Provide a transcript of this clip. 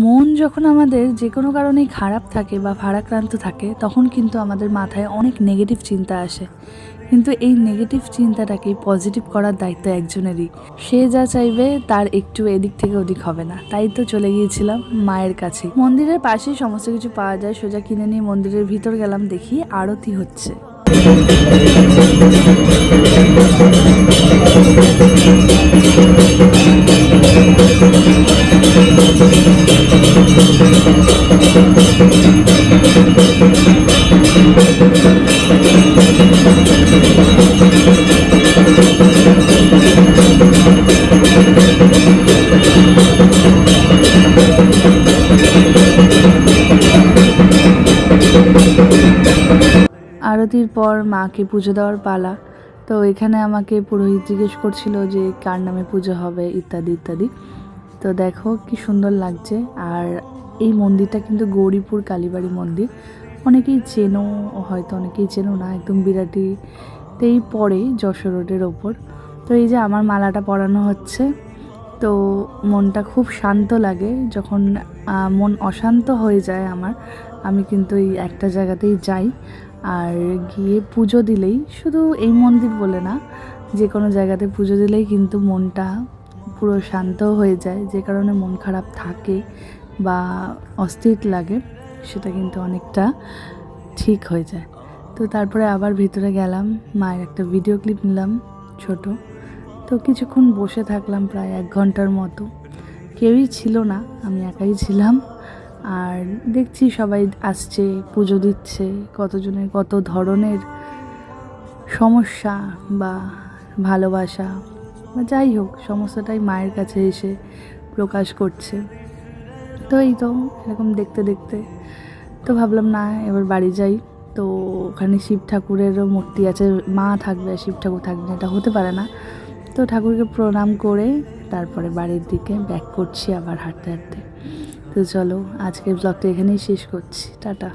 মন যখন আমাদের যে কোনো কারণেই খারাপ থাকে বা ভারাক্রান্ত থাকে, তখন কিন্তু আমাদের মাথায় অনেক নেগেটিভ চিন্তা আসে। কিন্তু এই নেগেটিভ চিন্তাটাকে পজিটিভ করার দায়িত্ব একজনেরই। সে যা চাইবে তার একটু এদিক থেকে ওদিক হবে না। তাই তো চলে গিয়েছিলাম মায়ের কাছে। মন্দিরের পাশেই সমস্ত কিছু পাওয়া যায়, সোজা কিনে নিয়ে মন্দিরের ভিতর গেলাম, দেখি আরতি হচ্ছে। আরতির পর মাকে পুজো দেওয়ার পালা। তো এখানে আমাকে পুরোহিত জিজ্ঞেস করছিল যে কার নামে পুজো হবে ইত্যাদি ইত্যাদি। তো দেখো কি সুন্দর লাগছে। আর এই মন্দিরটা কিন্তু গৌরীপুর কালীবাড়ি মন্দির। অনেকেই চেনো, হয়তো অনেকেই চেনো না, একদম বিরাটিতেই পড়ে, যশোর রোডের ওপর। তো এই যে আমার মালাটা পরানো হচ্ছে, তো মনটা খুব শান্ত লাগে। যখন মন অশান্ত হয়ে যায় আমার, আমি কিন্তু এই একটা জায়গাতেই যাই, আর গিয়ে পুজো দিলেই, শুধু এই মন্দির বলে না, যে কোনো জায়গাতে পুজো দিলেই কিন্তু মনটা পুরো শান্ত হয়ে যায়। যে কারণে মন খারাপ থাকে বা অস্থির লাগে, সেটা কিন্তু অনেকটা ঠিক হয়ে যায়। তো তারপরে আবার ভিতরে গেলাম, মায়ের একটা ভিডিও ক্লিপ নিলাম ছোট। তো কিছুক্ষণ বসে থাকলাম, প্রায় 1 ঘন্টার মতো। কেউই ছিল না, আমি একাই ছিলাম। আর দেখছি সবাই আসছে, পুজো দিচ্ছে, কতজনের কত ধরনের সমস্যা বা ভালোবাসা বা যাই হোক, সমস্তটাই মায়ের কাছে এসে প্রকাশ করছে। তো এই তো এরকম দেখতে দেখতে তো ভাবলাম না, এবার বাড়ি যাই। তো ওখানে শিব ঠাকুরেরও মূর্তি আছে, মা থাকবে শিব ঠাকুর থাকবে, এটা হতে পারে না। তো ঠাকুরকে প্রণাম করে তারপরে বাড়ির দিকে ব্যাক করছি আবার হাঁটতে হাঁটতে। তো চলো, আজকের ব্লগটা এখানেই শেষ করছি। টাটা।